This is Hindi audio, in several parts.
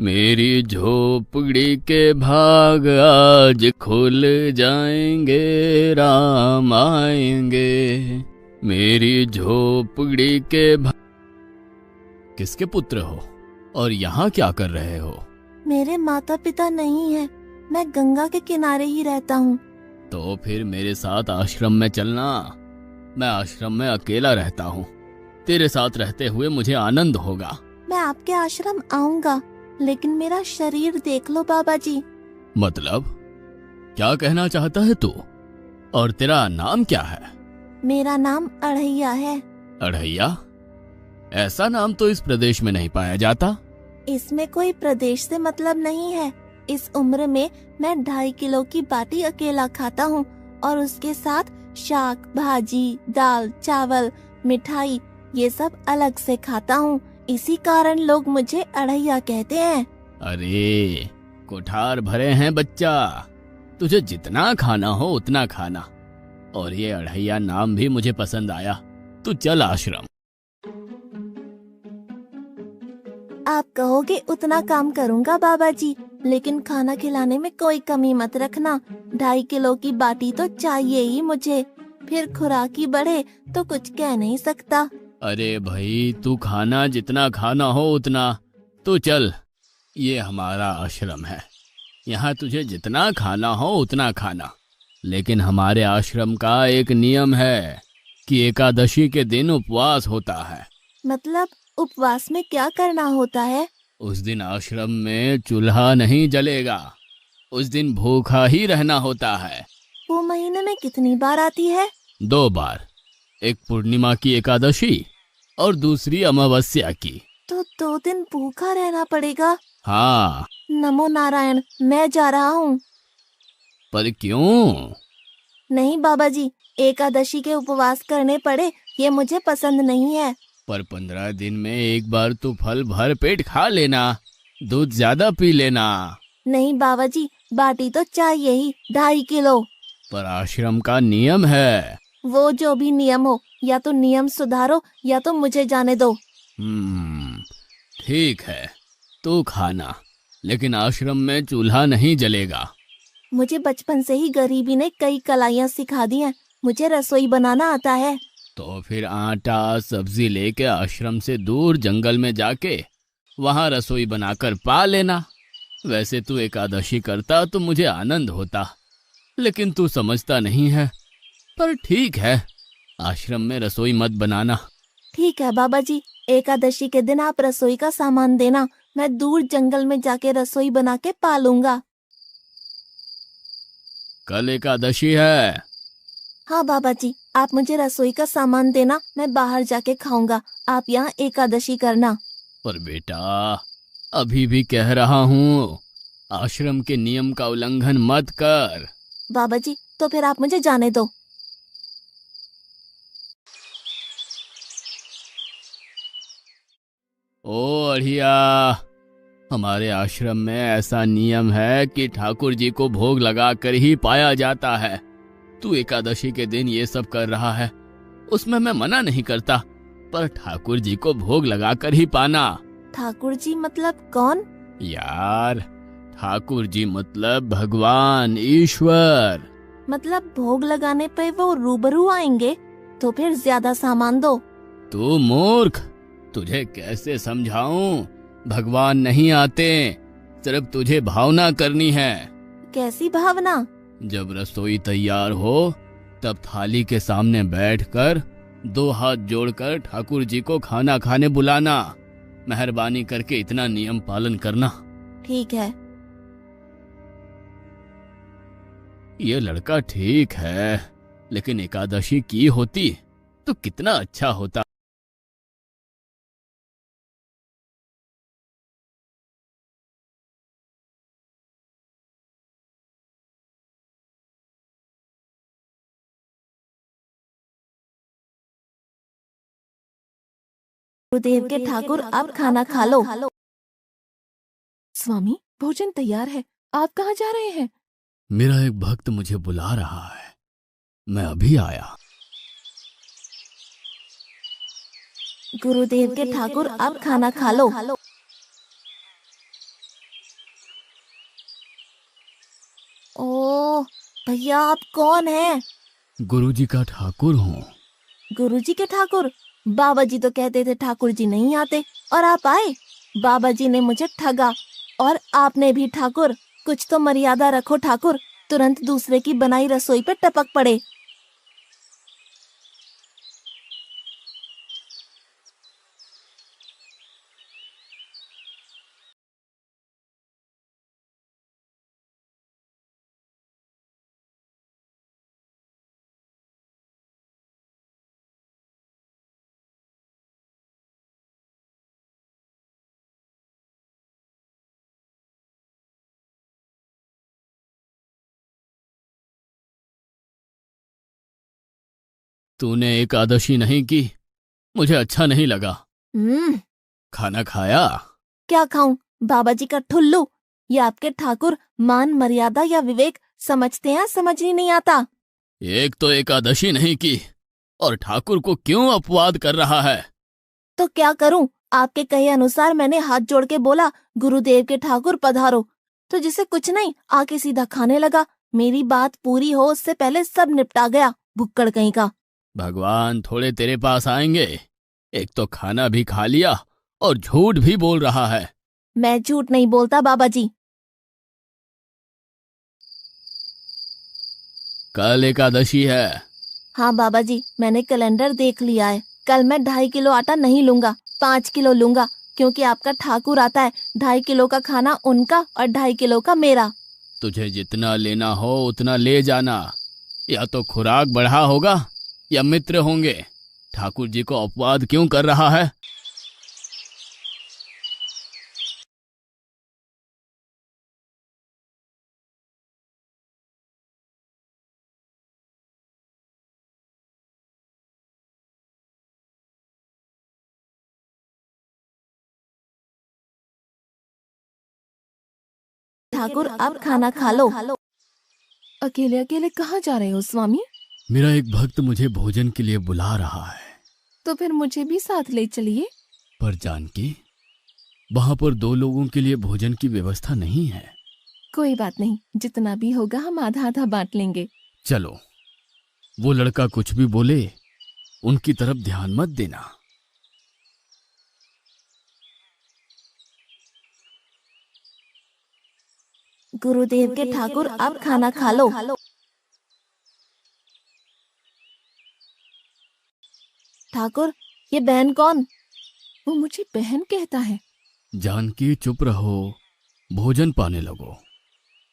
मेरी झोपड़ी के भाग आज खुल जाएंगे, राम आएंगे। मेरी झोपड़ी के भाग। किसके पुत्र हो और यहाँ क्या कर रहे हो? मेरे माता पिता नहीं है, मैं गंगा के किनारे ही रहता हूँ। तो फिर मेरे साथ आश्रम में चलना। मैं आश्रम में अकेला रहता हूँ, तेरे साथ रहते हुए मुझे आनंद होगा। मैं आपके आश्रम आऊंगा, लेकिन मेरा शरीर देख लो बाबा जी। मतलब क्या कहना चाहता है तू? और तेरा नाम क्या है? मेरा नाम अढ़ैया है। अढ़ैया? ऐसा नाम तो इस प्रदेश में नहीं पाया जाता। इसमें कोई प्रदेश से मतलब नहीं है। इस उम्र में मैं 2.5 किलो की बाटी अकेला खाता हूँ और उसके साथ शाक, भाजी, दाल, चावल, मिठाई ये सब अलग से खाता हूँ। इसी कारण लोग मुझे अढ़ैया कहते हैं। अरे कोठार भरे हैं बच्चा, तुझे जितना खाना हो उतना खाना। और ये अढ़ैया नाम भी मुझे पसंद आया। तू चल आश्रम। आप कहोगे उतना काम करूँगा बाबा जी, लेकिन खाना खिलाने में कोई कमी मत रखना। 2.5 किलो की बाटी तो चाहिए ही मुझे, फिर खुराकी बढ़े तो कुछ कह नहीं सकता। अरे भाई, तू खाना जितना खाना हो उतना। तू चल, ये हमारा आश्रम है, यहाँ तुझे जितना खाना हो उतना खाना। लेकिन हमारे आश्रम का एक नियम है कि एकादशी के दिन उपवास होता है। मतलब उपवास में क्या करना होता है? उस दिन आश्रम में चूल्हा नहीं जलेगा, उस दिन भूखा ही रहना होता है। वो महीने में कितनी बार आती है? 2 बार, एक पूर्णिमा की एकादशी और दूसरी अमावस्या की। तो 2 दिन भूखा रहना पड़ेगा। हाँ। नमो नारायण, मैं जा रहा हूँ। पर क्यों? नहीं बाबा जी, एकादशी के उपवास करने पड़े ये मुझे पसंद नहीं है। पर 15 दिन में एक बार तो फल भर पेट खा लेना, दूध ज्यादा पी लेना। नहीं बाबा जी, बाटी तो चाहिए ही 2.5 किलो। पर आश्रम का नियम है। वो जो भी नियम हो, या तो नियम सुधारो या तो मुझे जाने दो। ठीक है, तू खाना, लेकिन आश्रम में चूल्हा नहीं जलेगा। मुझे बचपन से ही गरीबी ने कई कलाइयाँ सिखा दी हैं। मुझे रसोई बनाना आता है। तो फिर आटा सब्जी लेके आश्रम से दूर जंगल में जाके वहां रसोई बनाकर पा लेना। वैसे तू एकादशी करता तो मुझे आनंद होता, लेकिन तू समझता नहीं है। पर ठीक है, आश्रम में रसोई मत बनाना। ठीक है बाबा जी, एकादशी के दिन आप रसोई का सामान देना, मैं दूर जंगल में जाके रसोई बना के पालूंगा। कल एकादशी है। हाँ बाबा जी, आप मुझे रसोई का सामान देना, मैं बाहर जाके खाऊंगा। आप यहाँ एकादशी करना। पर बेटा, अभी भी कह रहा हूँ, आश्रम के नियम का उल्लंघन मत कर। बाबा जी, तो फिर आप मुझे जाने दो। ओ अढ़िया, हमारे आश्रम में ऐसा नियम है कि ठाकुर जी को भोग लगा कर ही पाया जाता है। तू एकादशी के दिन ये सब कर रहा है, उसमें मैं मना नहीं करता, पर ठाकुर जी को भोग लगा कर ही पाना। ठाकुर जी मतलब कौन? यार, ठाकुर जी मतलब भगवान ईश्वर। मतलब भोग लगाने पे वो रूबरू आएंगे? तो फिर ज्यादा सामान दो। तू मूर्ख, तुझे कैसे समझाऊं? भगवान नहीं आते, सिर्फ तुझे भावना करनी है। कैसी भावना? जब रसोई तैयार हो तब थाली के सामने बैठकर 2 हाथ जोड़कर ठाकुर जी को खाना खाने बुलाना। मेहरबानी करके इतना नियम पालन करना। ठीक है। ये लड़का ठीक है, लेकिन एकादशी की होती तो कितना अच्छा होता। गुरुदेव के ठाकुर, आप खाना खा लो। स्वामी, भोजन तैयार है, आप कहाँ जा रहे हैं? मेरा एक भक्त मुझे बुला रहा है, मैं अभी आया। गुरुदेव के ठाकुर, आप खाना खा लो। ओह, भैया आप कौन हैं? गुरुजी का ठाकुर हूँ। गुरुजी के ठाकुर? बाबा जी तो कहते थे ठाकुर जी नहीं आते और आप आए। बाबा जी ने मुझे ठगा और आपने भी ठाकुर। कुछ तो मर्यादा रखो ठाकुर, तुरंत दूसरे की बनाई रसोई पे टपक पड़े। तूने एकादशी नहीं की, मुझे अच्छा नहीं लगा। हम्म, खाना खाया? क्या खाऊं? बाबा जी का ठुल्लू। ये आपके ठाकुर मान मर्यादा या विवेक समझते हैं, समझ ही नहीं आता। एक तो एकादशी नहीं की और ठाकुर को क्यों अपवाद कर रहा है? तो क्या करूं? आपके कहे अनुसार मैंने हाथ जोड़ के बोला, गुरुदेव के ठाकुर पधारो। तो जिसे कुछ नहीं आके सीधा खाने लगा। मेरी बात पूरी हो उससे पहले सब निपटा गया, भुक्कड़ कहीं का। भगवान थोड़े तेरे पास आएंगे। एक तो खाना भी खा लिया और झूठ भी बोल रहा है। मैं झूठ नहीं बोलता बाबा जी। कल एकादशी है। हाँ बाबा जी, मैंने कैलेंडर देख लिया है। कल मैं 2.5 किलो आटा नहीं लूंगा, 5 किलो लूंगा, क्योंकि आपका ठाकुर आता है। 2.5 किलो का खाना उनका और 2.5 किलो का मेरा। तुझे जितना लेना हो उतना ले जाना। या तो खुराक बढ़ा होगा या मित्र होंगे। ठाकुर जी को अपवाद क्यों कर रहा है? ठाकुर अब खाना खा लो। अकेले अकेले कहाँ जा रहे हो स्वामी? मेरा एक भक्त मुझे भोजन के लिए बुला रहा है। तो फिर मुझे भी साथ ले चलिए। पर जानकी, वहां पर 2 लोगों के लिए भोजन की व्यवस्था नहीं है। कोई बात नहीं, जितना भी होगा हम आधा आधा बांट लेंगे। चलो, वो लड़का कुछ भी बोले उनकी तरफ ध्यान मत देना। गुरुदेव के ठाकुर अब खाना खा लो। ठाकुर, ये बहन कौन? वो मुझे बहन कहता है। जानकी चुप रहो, भोजन पाने लगो।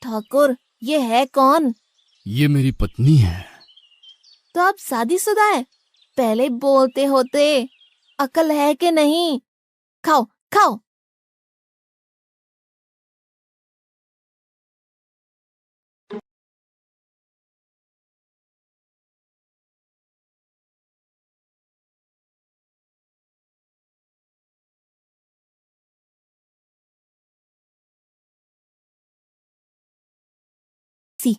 ठाकुर, ये है कौन? ये मेरी पत्नी है। तो आप शादीशुदा है? पहले बोलते होते। अकल है कि नहीं? खाओ खाओ। सी,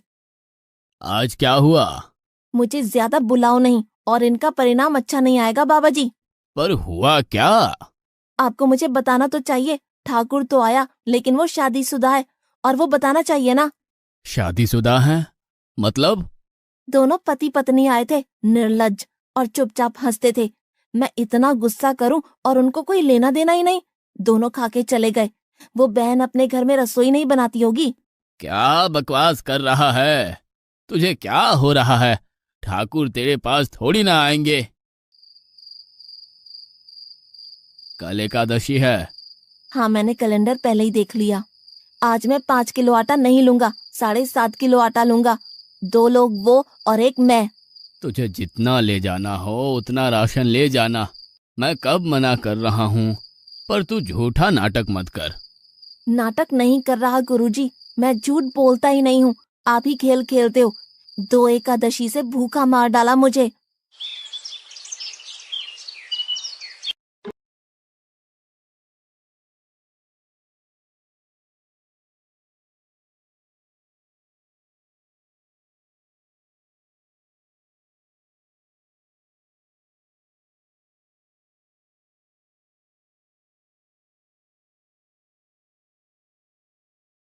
आज क्या हुआ? मुझे ज्यादा बुलाओ नहीं और इनका परिणाम अच्छा नहीं आएगा बाबा जी। पर हुआ क्या? आपको मुझे बताना तो चाहिए। ठाकुर तो आया लेकिन वो शादीशुदा है, और वो बताना चाहिए ना। शादीशुदा है? मतलब? दोनों पति पत्नी आए थे, निर्लज्ज, और चुपचाप हंसते थे। मैं इतना गुस्सा करूं और उनको कोई लेना देना ही नहीं। दोनों खा के चले गए। वो बहन अपने घर में रसोई नहीं बनाती होगी। क्या बकवास कर रहा है? तुझे क्या हो रहा है? ठाकुर तेरे पास थोड़ी ना आएंगे। कल एकादशी है। हाँ, मैंने कैलेंडर पहले ही देख लिया। आज मैं 5 किलो आटा नहीं लूंगा, 7.5 किलो आटा लूंगा। 2 लोग वो और एक मैं। तुझे जितना ले जाना हो उतना राशन ले जाना। मैं कब मना कर रहा हूँ, पर तू झूठा नाटक मत कर। नाटक नहीं कर रहा गुरुजी, मैं झूठ बोलता ही नहीं हूँ। आप ही खेल खेलते हो। 2 एकादशी से भूखा मार डाला मुझे।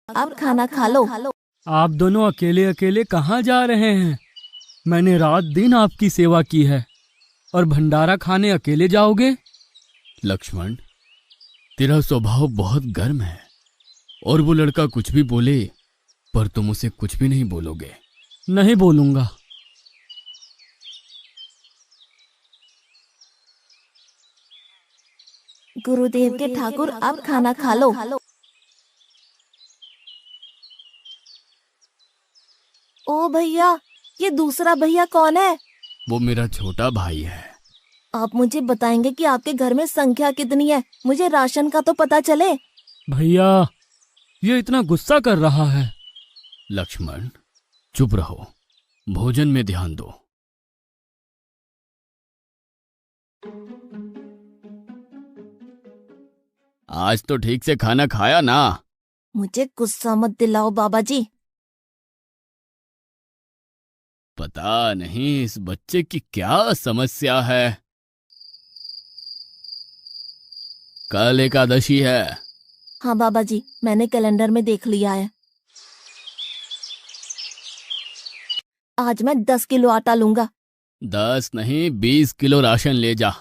अब खाना खा लो। आप दोनों अकेले अकेले कहाँ जा रहे हैं? मैंने रात दिन आपकी सेवा की है और भंडारा खाने अकेले जाओगे? लक्ष्मण, तेरा स्वभाव बहुत गर्म है और वो लड़का कुछ भी बोले पर तुम उसे कुछ भी नहीं बोलोगे। नहीं बोलूंगा। गुरुदेव के ठाकुर, अब खाना खा लो। ओ भैया, ये दूसरा भैया कौन है? वो मेरा छोटा भाई है। आप मुझे बताएंगे कि आपके घर में संख्या कितनी है? मुझे राशन का तो पता चले। भैया, ये इतना गुस्सा कर रहा है। लक्ष्मण, चुप रहो, भोजन में ध्यान दो। आज तो ठीक से खाना खाया ना? मुझे गुस्सा मत दिलाओ बाबा जी। पता नहीं इस बच्चे की क्या समस्या है। कल एकादशी है। हाँ बाबा जी, मैंने कैलेंडर में देख लिया है। आज मैं 10 किलो आटा लूंगा। 10 नहीं 20 किलो राशन ले जा,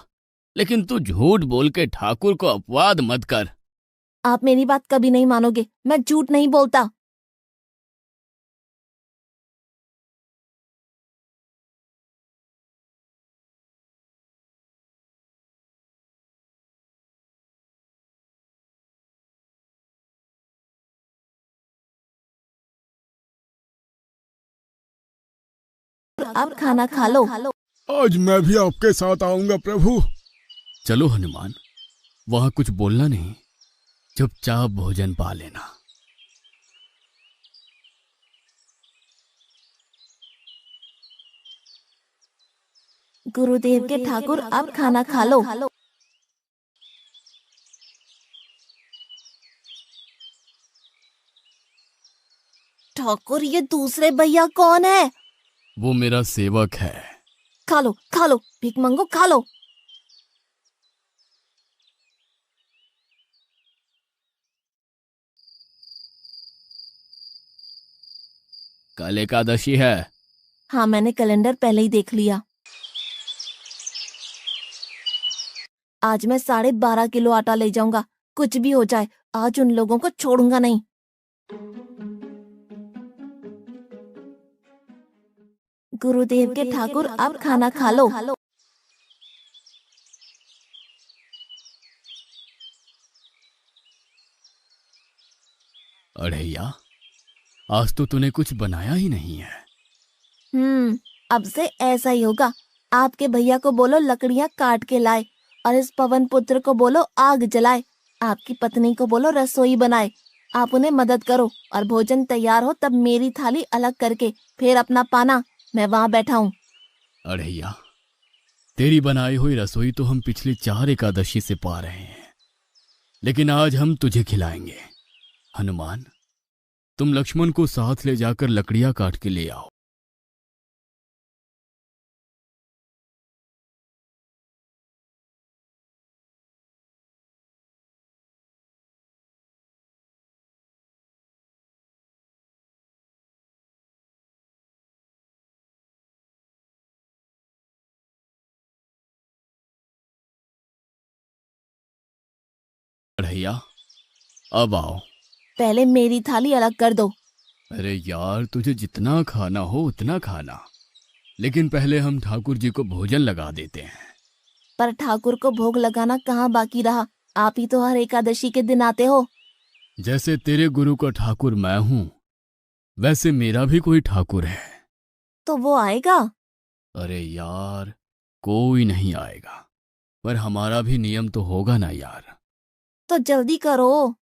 लेकिन तू झूठ बोल के ठाकुर को अपवाद मत कर। आप मेरी बात कभी नहीं मानोगे, मैं झूठ नहीं बोलता। अब खाना खा लो। आज मैं भी आपके साथ आऊंगा प्रभु। चलो हनुमान, वहां कुछ बोलना नहीं, चुपचाप भोजन पा लेना। गुरुदेव के ठाकुर, अब खाना खा लो। ठाकुर, ये दूसरे भैया कौन है? वो मेरा सेवक है। खा लो खा लो, भीख मंगो, खा लो। कल एकादशी है। हाँ, मैंने कैलेंडर पहले ही देख लिया। आज मैं 12.5 किलो आटा ले जाऊंगा। कुछ भी हो जाए, आज उन लोगों को छोड़ूंगा नहीं। गुरुदेव के ठाकुर, अब खाना खा लो। अढ़ैया, आज तो तूने कुछ बनाया ही नहीं है। अब से ऐसा ही होगा। आपके भैया को बोलो लकड़ियां काट के लाए, और इस पवन पुत्र को बोलो आग जलाए। आपकी पत्नी को बोलो रसोई बनाए। आप उन्हें मदद करो, और भोजन तैयार हो तब मेरी थाली अलग करके फिर अपना पाना, मैं वहां बैठा हूँ। अढ़ैया, तेरी बनाई हुई रसोई तो हम पिछली 4 एकादशी से पा रहे हैं, लेकिन आज हम तुझे खिलाएंगे। हनुमान, तुम लक्ष्मण को साथ ले जाकर लकड़ियां काट के ले आओ। अढ़ैया, अब आओ। पहले मेरी थाली अलग कर दो। अरे यार, तुझे जितना खाना हो उतना खाना, लेकिन पहले हम ठाकुर जी को भोजन लगा देते हैं। पर ठाकुर को भोग लगाना कहाँ बाकी रहा? आप ही तो हर एकादशी के दिन आते हो। जैसे तेरे गुरु का ठाकुर मैं हूं, वैसे मेरा भी कोई ठाकुर है। तो वो आएगा? अरे यार, कोई नहीं आएगा, पर हमारा भी नियम तो होगा ना यार। तो जल्दी करो।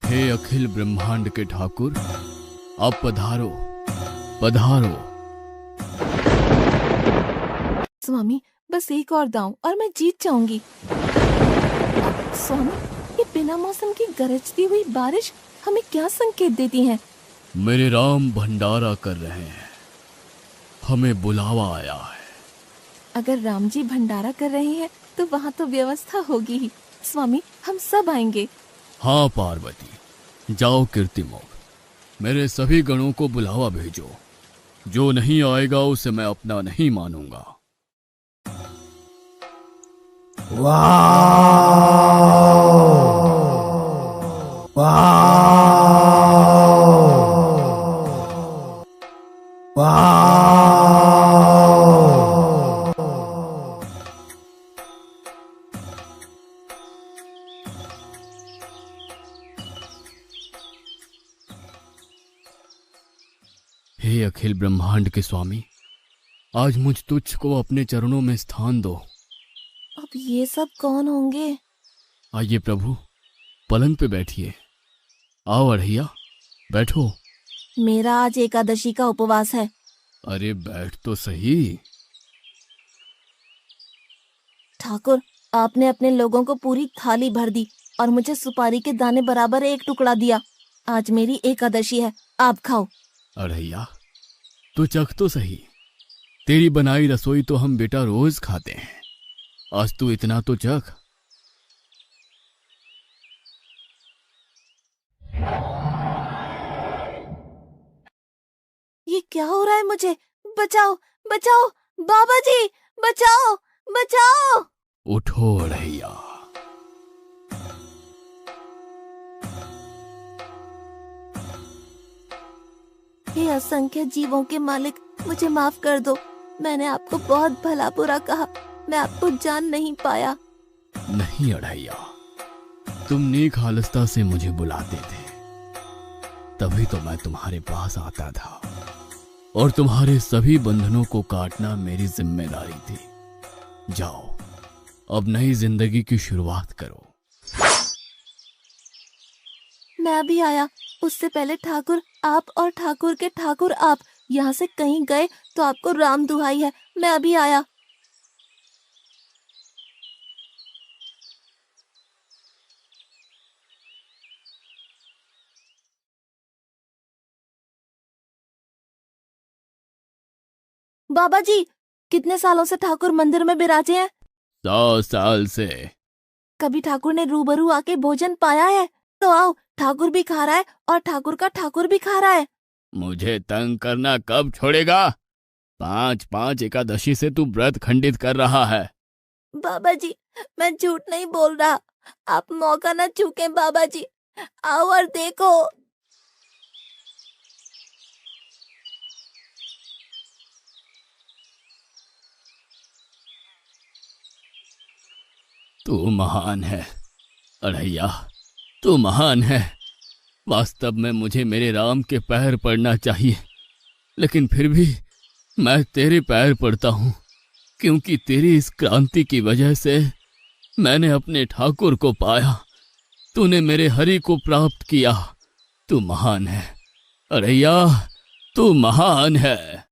हे अखिल ब्रह्मांड के ठाकुर, अब पधारो पधारो। स्वामी, बस एक और दांव और मैं जीत जाऊंगी। स्वामी, ये बिना मौसम की गरजती हुई बारिश हमें क्या संकेत देती है? मेरे राम भंडारा कर रहे हैं, हमें बुलावा आया है। अगर राम जी भंडारा कर रहे हैं तो वहाँ तो व्यवस्था होगी ही। स्वामी, हम सब आएंगे। हाँ पार्वती, जाओ कीर्तिमुख, मेरे सभी गणों को बुलावा भेजो। जो नहीं आएगा उसे मैं अपना नहीं मानूंगा। हे अखिल ब्रह्मांड के स्वामी, आज मुझ तुच्छ को अपने चरणों में स्थान दो। अब ये सब कौन होंगे? आइए प्रभु, पलंग पे बैठिए। आओ अढ़ैया, बैठो। मेरा आज एकादशी का उपवास है। अरे बैठ तो सही। ठाकुर, आपने अपने लोगों को पूरी थाली भर दी और मुझे सुपारी के दाने बराबर एक टुकड़ा दिया। आज मेरी एकादशी है, आप खाओ। अढ़ैया, तू चख तो सही। तेरी बनाई रसोई तो हम बेटा रोज खाते हैं, आज तू इतना तो चख। ये क्या हो रहा है मुझे? बचाओ बचाओ, बाबा जी बचाओ बचाओ। उठो अढ़ैया। हे असंख्य जीवों के मालिक, मुझे माफ कर दो। मैंने आपको बहुत भला बुरा कहा, मैं आपको जान नहीं पाया। नहीं अढ़ैया, तुम नेक हालस्ता से मुझे बुलाते थे, तभी तो मैं तुम्हारे पास आता था, और तुम्हारे सभी बंधनों को काटना मेरी जिम्मेदारी थी। जाओ, अब नई जिंदगी की शुरुआत करो। मैं भी आया। उससे पहले ठाकुर आप और ठाकुर के ठाकुर आप यहाँ से कहीं गए तो आपको राम दुहाई है, मैं अभी आया। बाबा जी, कितने सालों से ठाकुर मंदिर में बिराजे हैं? 100 साल से। कभी ठाकुर ने रूबरू आके भोजन पाया है? तो आओ, ठाकुर भी खा रहा है और ठाकुर का ठाकुर भी खा रहा है। मुझे तंग करना कब छोड़ेगा? 5-5 एकादशी से तू व्रत खंडित कर रहा है। बाबा जी, मैं झूठ नहीं बोल रहा, आप मौका न चूकें बाबा जी। आओ और देखो। तू महान है अढ़ैया, तू महान है। वास्तव में मुझे मेरे राम के पैर पड़ना चाहिए, लेकिन फिर भी मैं तेरे पैर पड़ता हूँ, क्योंकि तेरी इस क्रांति की वजह से मैंने अपने ठाकुर को पाया। तूने मेरे हरि को प्राप्त किया। तू महान है अढ़ैया, तू महान है।